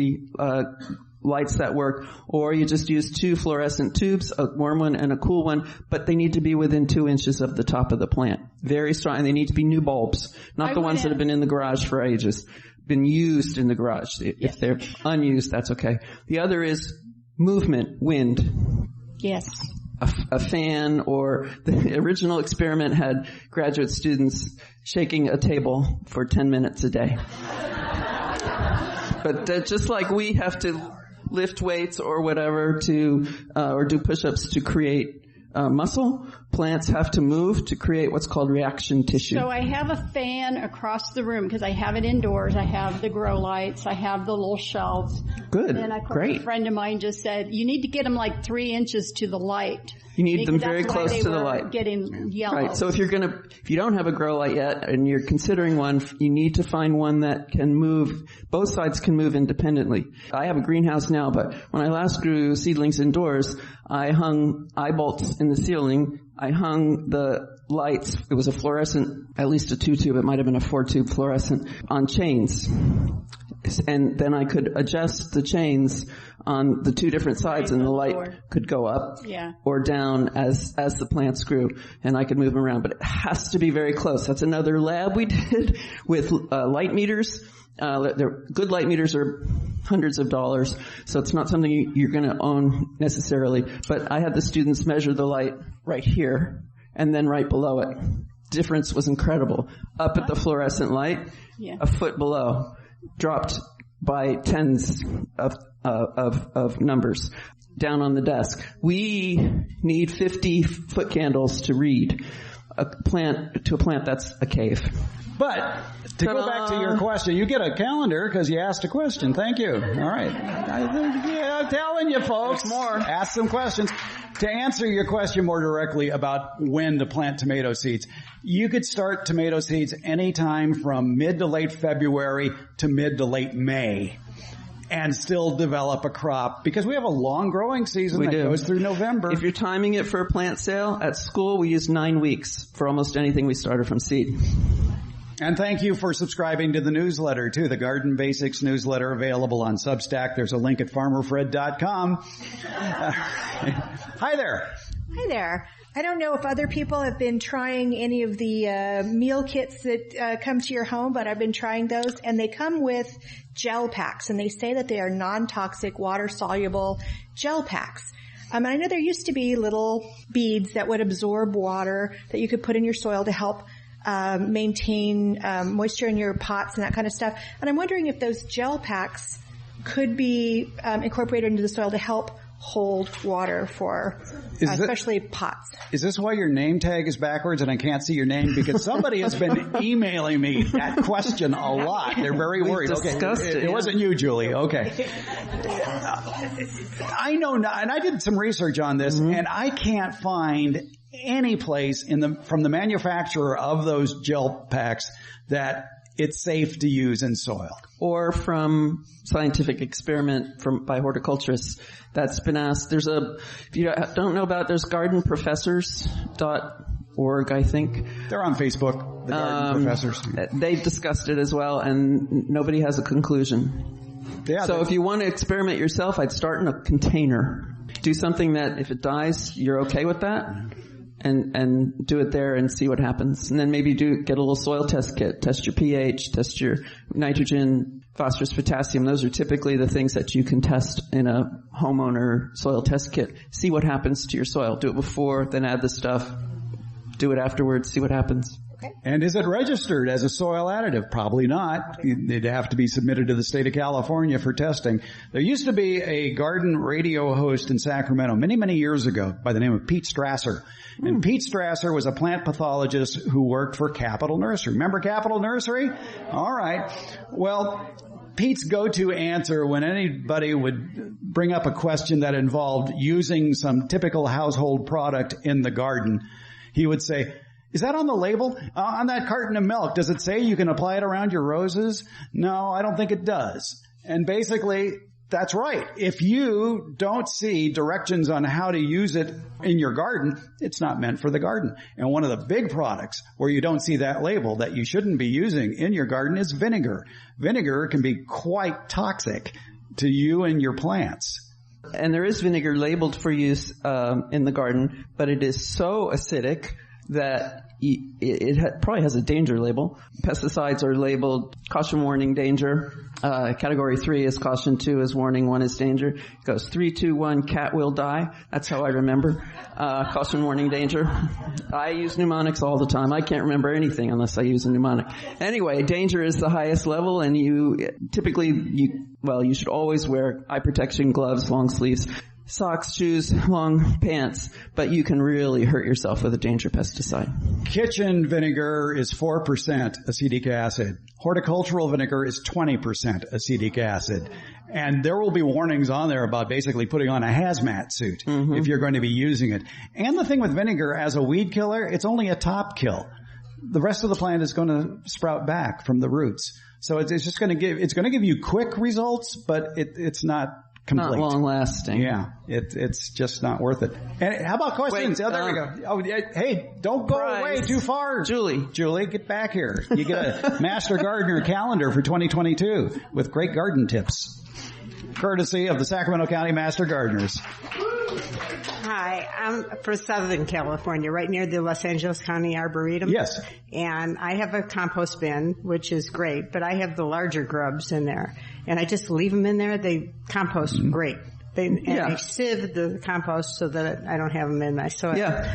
lights that work, or you just use two fluorescent tubes, a warm one and a cool one, but they need to be within 2 inches of the top of the plant. Very strong, and they need to be new bulbs, not the ones that have been in the garage for ages, been used in the garage. If they're unused, that's okay. The other is movement, wind. Yes. A fan, or the original experiment had graduate students shaking a table for 10 minutes a day. But just like we have to lift weights or whatever or do push-ups to create muscle, plants have to move to create what's called reaction tissue. So I have a fan across the room because I have it indoors. I have the grow lights. I have the little shelves. Good. And Great. A friend of mine just said, you need to get them like 3 inches to the light. You need them very close to the light. Getting yellow. Right. So if you don't have a grow light yet and you're considering one, you need to find one that can move. Both sides can move independently. I have a greenhouse now, but when I last grew seedlings indoors, I hung eye bolts in the ceiling. I hung the lights. It was a fluorescent, at least a 2-tube. It might have been a 4-tube fluorescent on chains. And then I could adjust the chains on the two different sides, and the light could go up or down as the plants grew, and I could move them around. But it has to be very close. That's another lab we did with light meters. Good light meters are hundreds of dollars, so it's not something you're going to own necessarily. But I had the students measure the light right here and then right below it. Difference was incredible. Up at the fluorescent light, a foot below, dropped by tens of numbers down on the desk. We need 50 foot candles to read. To a plant that's a cave. But to go back to your question, you get a calendar because you asked a question. Thank you. All right. I'm telling you, folks. More. Ask some questions. To answer your question more directly about when to plant tomato seeds, you could start tomato seeds anytime from mid to late February to mid to late May and still develop a crop because we have a long growing season that goes through November. If you're timing it for a plant sale, at school we use 9 weeks for almost anything we started from seed. And thank you for subscribing to the newsletter, too. The Garden Basics newsletter available on Substack. There's a link at farmerfred.com. Hi there. Hi there. I don't know if other people have been trying any of the meal kits that come to your home, but I've been trying those, and they come with gel packs, and they say that they are non-toxic, water-soluble gel packs. And I know there used to be little beads that would absorb water that you could put in your soil to help maintain moisture in your pots and that kind of stuff. And I'm wondering if those gel packs could be incorporated into the soil to help hold water for especially pots. Is this why your name tag is backwards and I can't see your name? Because somebody has been emailing me that question a lot. They're very worried. It wasn't you, Julie. Okay. I know now, and I did some research on this, and I can't find any place from the manufacturer of those gel packs that it's safe to use in soil. Or from scientific experiment by horticulturists that's been asked. If you don't know about it, there's gardenprofessors.org, I think. They're on Facebook, the Garden Professors. They've discussed it as well, and nobody has a conclusion. Yeah, so if you want to experiment yourself, I'd start in a container. Do something that if it dies, you're okay with that. And do it there and see what happens. And then maybe get a little soil test kit. Test your pH, test your nitrogen, phosphorus, potassium. Those are typically the things that you can test in a homeowner soil test kit. See what happens to your soil. Do it before, then add the stuff. Do it afterwards, see what happens. Okay. And is it registered as a soil additive? Probably not. It'd have to be submitted to the state of California for testing. There used to be a garden radio host in Sacramento many, many years ago by the name of Pete Strasser. And Pete Strasser was a plant pathologist who worked for Capital Nursery. Remember Capital Nursery? All right. Well, Pete's go-to answer when anybody would bring up a question that involved using some typical household product in the garden, he would say, "Is that on the label? On that carton of milk, does it say you can apply it around your roses?" "No, I don't think it does." And basically, that's right. If you don't see directions on how to use it in your garden, it's not meant for the garden. And one of the big products where you don't see that label that you shouldn't be using in your garden is vinegar. Vinegar can be quite toxic to you and your plants. And there is vinegar labeled for use in the garden, but it is so acidic that it probably has a danger label. Pesticides are labeled caution, warning, danger. Category 3 is caution, 2 is warning, 1 is danger. It goes 3, 2, 1, cat will die. That's how I remember. Caution, warning, danger. I use mnemonics all the time. I can't remember anything unless I use a mnemonic. Anyway, danger is the highest level, and you should always wear eye protection, gloves, long sleeves, socks, shoes, long pants, but you can really hurt yourself with a danger pesticide. Kitchen vinegar is 4% acetic acid. Horticultural vinegar is 20% acetic acid. And there will be warnings on there about basically putting on a hazmat suit if you're going to be using it. And the thing with vinegar as a weed killer, it's only a top kill. The rest of the plant is going to sprout back from the roots. So it's just going to give you quick results, but it's not complete. Not long lasting. Yeah, it's just not worth it. And how about questions? Wait, there we go. Oh, hey, don't go away too far. Julie, get back here. You get a Master Gardener calendar for 2022 with great garden tips, courtesy of the Sacramento County Master Gardeners. Hi, I'm from Southern California, right near the Los Angeles County Arboretum. Yes. And I have a compost bin, which is great, but I have the larger grubs in there. And I just leave them in there. They compost great. I sieve the compost so that I don't have them in my soil. Yeah.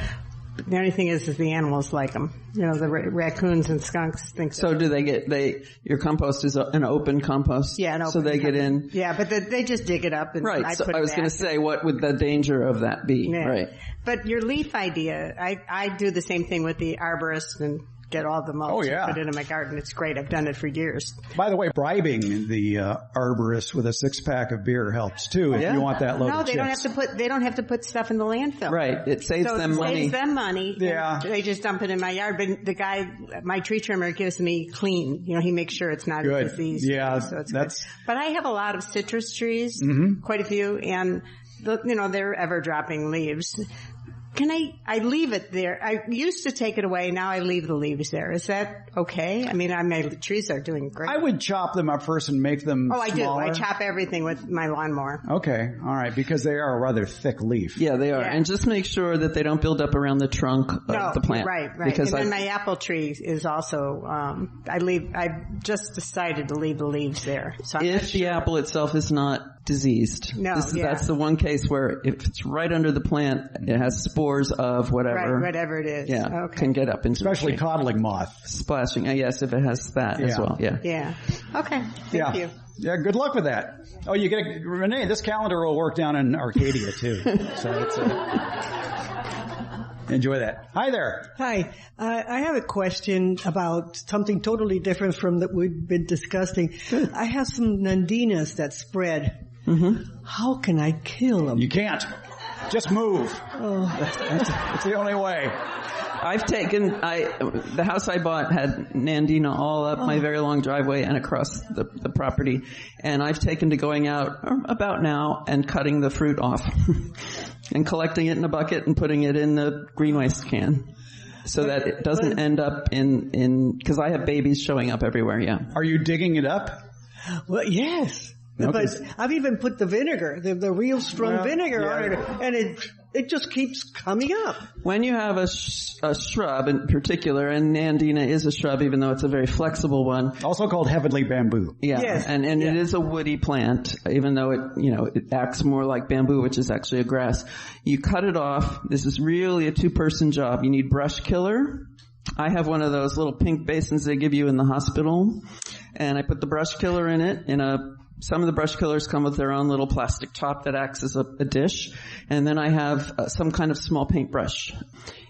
The only thing is the animals like them. You know, the raccoons and skunks think so. Do they your compost is an open compost? Yeah, an open. So they get in. Yeah, but they just dig it up and right. I put it I was going to say, what would the danger of that be? Yeah. Right. But your leaf idea, I do the same thing with the arborist and get all the mulch and put it in my garden. It's great. I've done it for years. By the way, bribing the arborist with a 6-pack of beer helps too if you want that load of chips. They don't have to put stuff in the landfill. Right. It saves them money. It saves them money. Yeah. They just dump it in my yard. But the guy, my tree trimmer, gives me clean. You know, he makes sure it's not a disease. Yeah. So it's good. But I have a lot of citrus trees, quite a few, and they're ever dropping leaves. I leave it there. I used to take it away. Now I leave the leaves there. Is that okay? I mean, my trees are doing great. I would chop them up first and make them I do. smaller. I chop everything with my lawnmower. Okay. All right. Because they are a rather thick leaf. Yeah, they are. Yeah. And just make sure that they don't build up around the trunk of the plant. Right. Because and then my apple tree is also, I just decided to leave the leaves there. So if the apple itself is not diseased. That's the one case where if it's right under the plant, it has spores of whatever. Right, whatever it is. Yeah, can get up into especially codling moth. Splashing. Yes, if it has that as well. Yeah. Yeah. Okay. Thank you. Yeah, good luck with that. Oh, you get Renee, this calendar will work down in Arcadia too. So it's enjoy that. Hi there. Hi. I have a question about something totally different from that we've been discussing. Good. I have some nandinas that spread. Mm-hmm. How can I kill them? You can't. Just move. Oh. That's the only way. The house I bought had nandina all up my very long driveway and across the property. And I've taken to going out about now and cutting the fruit off and collecting it in a bucket and putting it in the green waste can. So that it doesn't end up because I have babies showing up everywhere, yeah. Are you digging it up? Well, yes. Okay. But I've even put the vinegar, the real strong vinegar on it, and it just keeps coming up. When you have a shrub in particular, and nandina is a shrub, even though it's a very flexible one. Also called heavenly bamboo. Yeah, yes. and it is a woody plant, even though it acts more like bamboo, which is actually a grass. You cut it off. This is really a 2-person job. You need brush killer. I have one of those little pink basins they give you in the hospital, and I put the brush killer in it some of the brush killers come with their own little plastic top that acts as a dish. And then I have some kind of small paintbrush.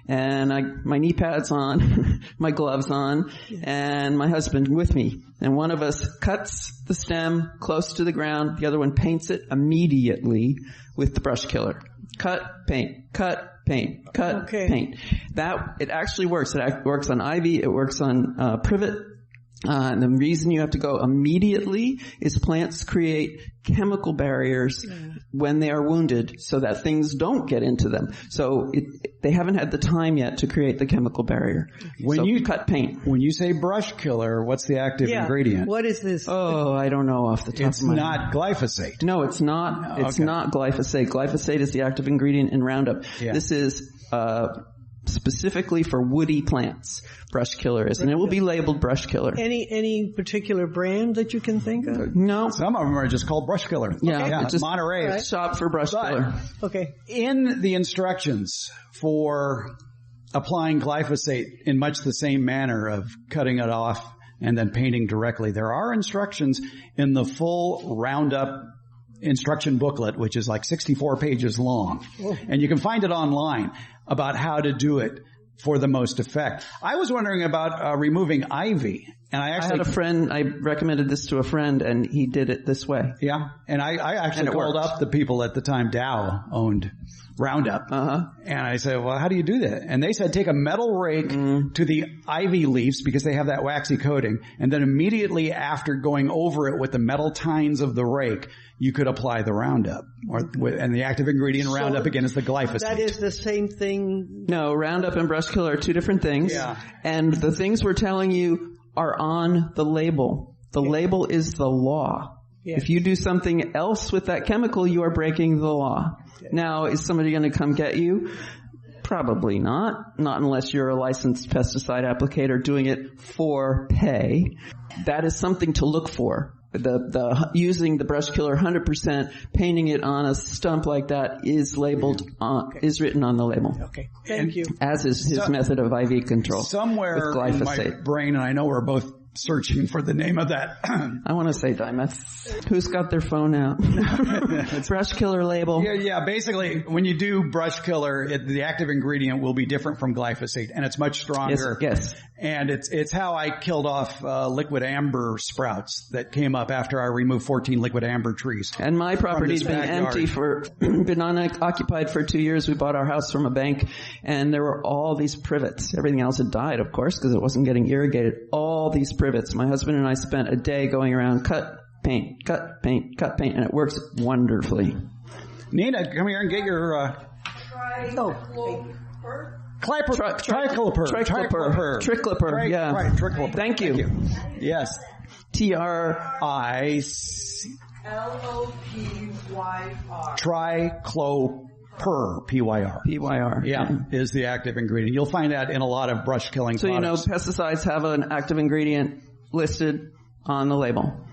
And my knee pads on, my gloves on, and my husband with me. And one of us cuts the stem close to the ground. The other one paints it immediately with the brush killer. Cut, paint, cut, paint, cut, paint. It actually works. It works on ivy. It works on privet. And the reason you have to go immediately is plants create chemical barriers when they are wounded so that things don't get into them. So they haven't had the time yet to create the chemical barrier. When you cut paint. When you say brush killer, what's the active ingredient? What is this? Oh, I don't know off the top of my head. It's not glyphosate. No, it's not. It's not glyphosate. Glyphosate is the active ingredient in Roundup. Yeah. This is specifically for woody plants, brush killer is, and it will be labeled brush killer. Any particular brand that you can think of? No. Some of them are just called brush killer. Yeah. Just Monterey. Right. Shop for brush killer. Okay. In the instructions for applying glyphosate in much the same manner of cutting it off and then painting directly, there are instructions in the full Roundup instruction booklet, which is like 64 pages long. And you can find it online about how to do it for the most effect. I was wondering about removing ivy. And I had a friend, I recommended this to a friend, and he did it this way. Yeah. And I actually called up the people at the time Dow owned Roundup. And I said, well, how do you do that? And they said take a metal rake to the ivy leaves because they have that waxy coating. And then immediately after going over it with the metal tines of the rake, you could apply the Roundup. And the active ingredient in Roundup, again, is the glyphosate. That is the same thing? No, Roundup and brush killer are two different things. Yeah. And the things we're telling you are on the label. The label is the law. Yeah. If you do something else with that chemical, you are breaking the law. Now, is somebody going to come get you? Probably not. Not unless you're a licensed pesticide applicator doing it for pay. That is something to look for. The using the brush killer 100%, painting it on a stump like that is labeled is written on the label. Okay. Thank you. As is his method of IV control. Somewhere in my brain, and I know we're both searching for the name of that. I want to say Dimeth. Who's got their phone out? Brush killer label. Yeah. Basically, when you do brush killer, the active ingredient will be different from glyphosate, and it's much stronger. Yes. And it's how I killed off liquid amber sprouts that came up after I removed 14 liquid amber trees. And my property's been empty been unoccupied for 2 years. We bought our house from a bank, and there were all these privets. Everything else had died, of course, because it wasn't getting irrigated. All these privets. My husband and I spent a day going around, cut, paint, cut, paint, cut, paint, and it works wonderfully. Nina, come here and get your Tricloper. Yeah. Right, tricloper. Thank you. Yes. Tricloper. Tricloper, PYR. PYR. Yeah, is the active ingredient. You'll find that in a lot of brush killing products. So, pesticides have an active ingredient listed on the label.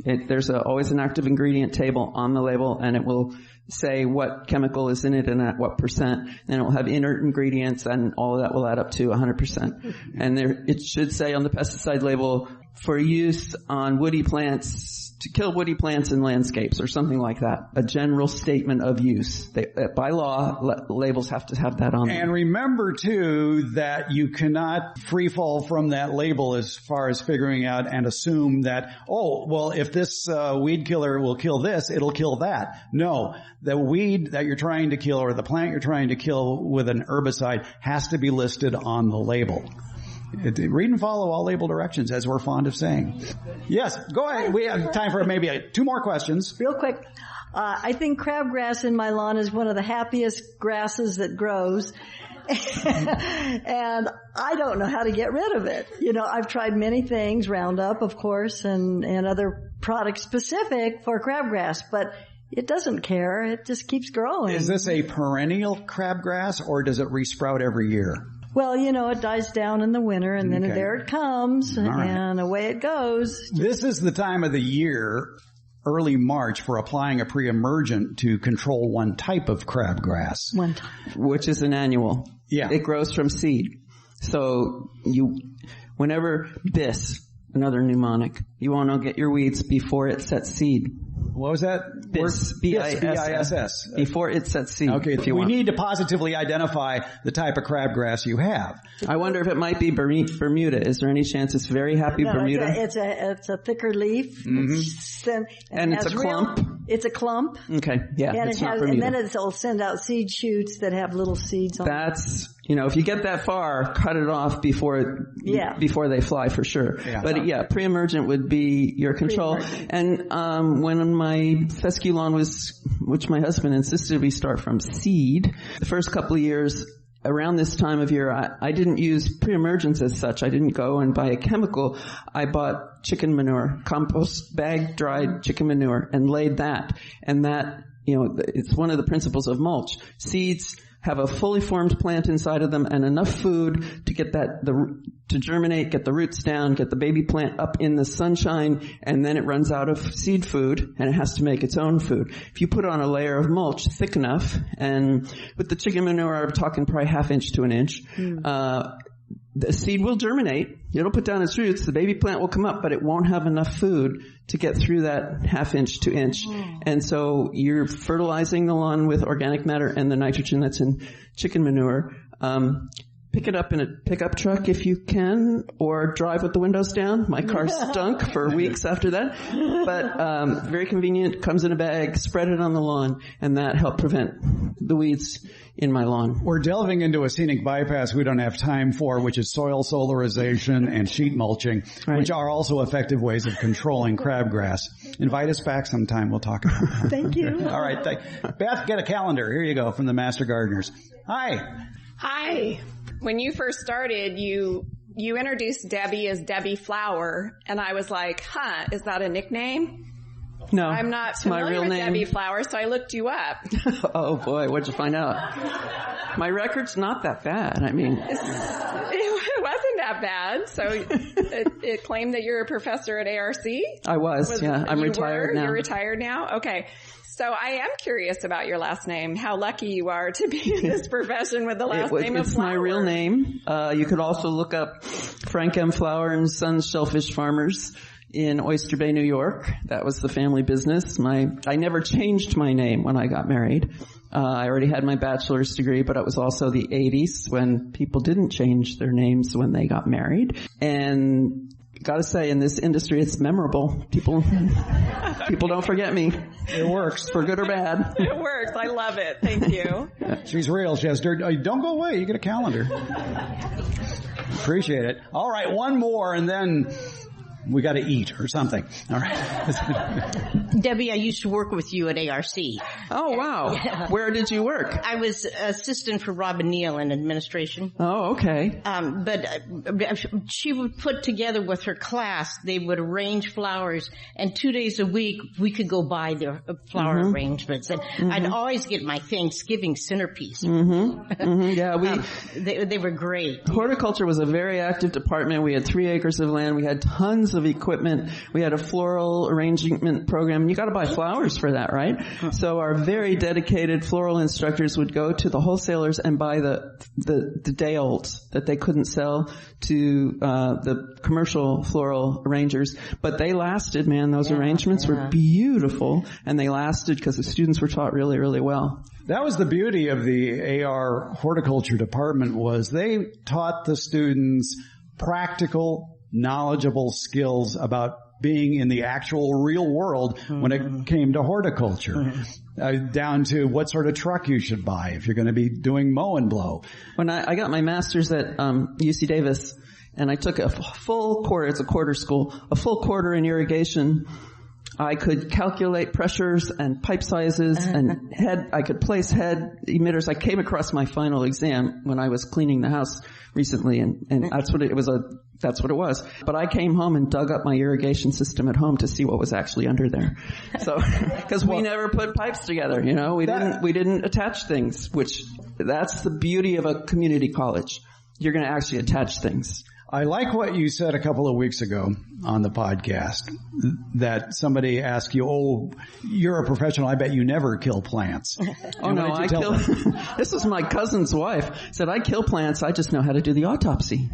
There's always an active ingredient table on the label, and it will say what chemical is in it and at what percent, and it will have inert ingredients, and all of that will add up to 100%. And it should say on the pesticide label, for use on woody plants, to kill woody plants in landscapes, or something like that. A general statement of use. By law, labels have to have that on them. And remember, too, that you cannot free fall from that label as far as figuring out and assume that, if this weed killer will kill this, it'll kill that. No, the weed that you're trying to kill or the plant you're trying to kill with an herbicide has to be listed on the label. Read and follow all label directions, as we're fond of saying. Yes, go ahead. We have time for maybe 2 more questions. Real quick. I think crabgrass in my lawn is one of the happiest grasses that grows. And I don't know how to get rid of it. I've tried many things, Roundup, of course, and other products specific for crabgrass, but it doesn't care. It just keeps growing. Is this a perennial crabgrass, or does it resprout every year? Well, it dies down in the winter, and then there it comes, and away it goes. This is the time of the year, early March, for applying a pre-emergent to control one type of crabgrass. One type. Which is an annual. Yeah. It grows from seed. So whenever another mnemonic, you want to get your weeds before it sets seed. What was that? B-I-S-S. Before it sets seed. Okay, we need to positively identify the type of crabgrass you have. I wonder if it might be Bermuda. Is there any chance it's very happy Bermuda? It's a thicker leaf. Mm-hmm. And it's a clump? It's a clump. Okay, yeah, and it's not Bermuda. And then it'll send out seed shoots that have little seeds on them. That's, if you get that far, cut it off before they fly for sure. Yeah. But pre-emergent would be your control. And when my fescue lawn which my husband insisted we start from seed, the first couple of years, around this time of year, I didn't use pre-emergence as such. I didn't go and buy a chemical. I bought chicken manure, compost bag dried chicken manure, and laid that. And that, it's one of the principles of mulch. Seeds have a fully formed plant inside of them and enough food to get to germinate, get the roots down, get the baby plant up in the sunshine, and then it runs out of seed food and it has to make its own food. If you put on a layer of mulch thick enough, and with the chicken manure, I'm talking probably 1/2 inch to 1 inch, the seed will germinate. It'll put down its roots. The baby plant will come up, but it won't have enough food to get through that 1/2 inch to 1 inch. And so you're fertilizing the lawn with organic matter and the nitrogen that's in chicken manure. Pick it up in a pickup truck if you can, or drive with the windows down. My car stunk for weeks after that. But very convenient, comes in a bag, spread it on the lawn, and that helped prevent the weeds in my lawn. We're delving into a scenic bypass we don't have time for, which is soil solarization and sheet mulching, which are also effective ways of controlling crabgrass. Invite us back sometime. We'll talk about that. Thank you. All right. Beth, get a calendar. Here you go from the Master Gardeners. Hi. Hi. When you first started, you introduced Debbie as Debbie Flower, and I was like, is that a nickname? No, I'm not familiar my real with name. Debbie Flower, so I looked you up. Oh boy, what'd you find out? My record's not that bad. I mean, it wasn't that bad. So it claimed that you're a professor at ARC. I was. Yeah, I'm retired now. You're retired now? Okay. So I am curious about your last name, how lucky you are to be in this profession with the last name of Flower. It's my real name. You could also look up Frank M. Flower and Sons Shellfish Farmers in Oyster Bay, New York. That was the family business. I never changed my name when I got married. I already had my bachelor's degree, but it was also the 80s when people didn't change their names when they got married. And gotta say, in this industry, it's memorable. People don't forget me. It works. For good or bad. It works. I love it. Thank you. She's real. She has dirt. Don't go away. You get a calendar. Appreciate it. All right, one more, and then We got to eat or something. All right. Debbie, I used to work with you at ARC. Oh, wow. Yeah. Where did you work? I was assistant for Robin Neal in administration. Oh, okay. But she would put together with her class, they would arrange flowers, and 2 days a week we could go buy their flower arrangements. And I'd always get my Thanksgiving centerpiece. Yeah, they were great. Horticulture was a very active department. We had 3 acres of land. We had tons of equipment. We had a floral arrangement program. You got to buy flowers for that, right? So our very dedicated floral instructors would go to the wholesalers and buy the day olds that they couldn't sell to the commercial floral arrangers. But they lasted, man. Those arrangements were beautiful, and they lasted because the students were taught really, really well. That was the beauty of the AR horticulture department, was they taught the students practical, knowledgeable skills about being in the actual real world when it came to horticulture, down to what sort of truck you should buy if you're going to be doing mow and blow. When I got my master's at UC Davis, and I took a full quarter, it's a quarter school, a full quarter in irrigation, I could calculate pressures and pipe sizes and I could place head emitters. I came across my final exam when I was cleaning the house recently, and that's what it was. That's what it was. But I came home and dug up my irrigation system at home to see what was actually under there. So, because we never put pipes together, we didn't attach things, which that's the beauty of a community college. You're going to actually attach things. I like what you said a couple of weeks ago on the podcast, that somebody asked you, "Oh, you're a professional. I bet you never kill plants." Oh no, I kill. This is my cousin's wife. Said I kill plants. I just know how to do the autopsy.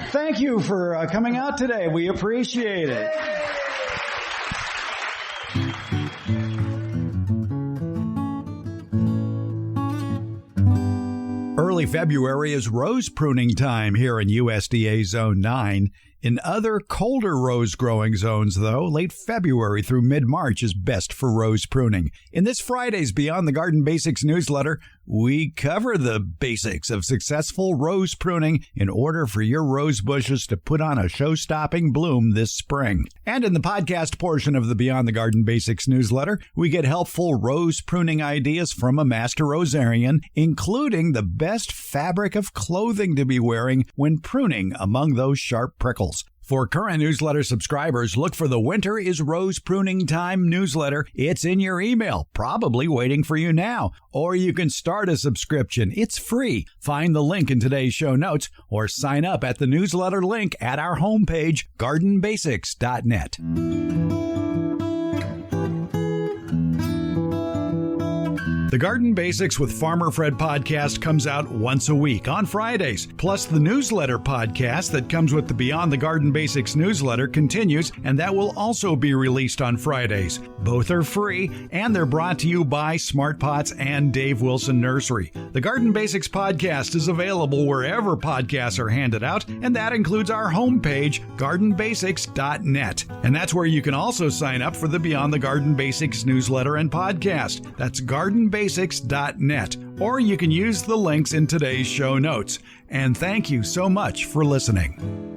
Thank you for coming out today. We appreciate it. Early February is rose pruning time here in USDA Zone 9. In other colder rose growing zones, though, late February through mid-March is best for rose pruning. In this Friday's Beyond the Garden Basics newsletter, we cover the basics of successful rose pruning in order for your rose bushes to put on a show-stopping bloom this spring. And in the podcast portion of the Beyond the Garden Basics newsletter, we get helpful rose pruning ideas from a master rosarian, including the best fabric of clothing to be wearing when pruning among those sharp prickles. For current newsletter subscribers, look for the Winter is Rose Pruning Time newsletter. It's in your email, probably waiting for you now. Or you can start a subscription. It's free. Find the link in today's show notes or sign up at the newsletter link at our homepage, gardenbasics.net. The Garden Basics with Farmer Fred podcast comes out once a week on Fridays. Plus, the newsletter podcast that comes with the Beyond the Garden Basics newsletter continues, and that will also be released on Fridays. Both are free, and they're brought to you by Smart Pots and Dave Wilson Nursery. The Garden Basics podcast is available wherever podcasts are handed out, and that includes our homepage, gardenbasics.net. And that's where you can also sign up for the Beyond the Garden Basics newsletter and podcast. That's gardenbasics.net, or you can use the links in today's show notes. And thank you so much for listening.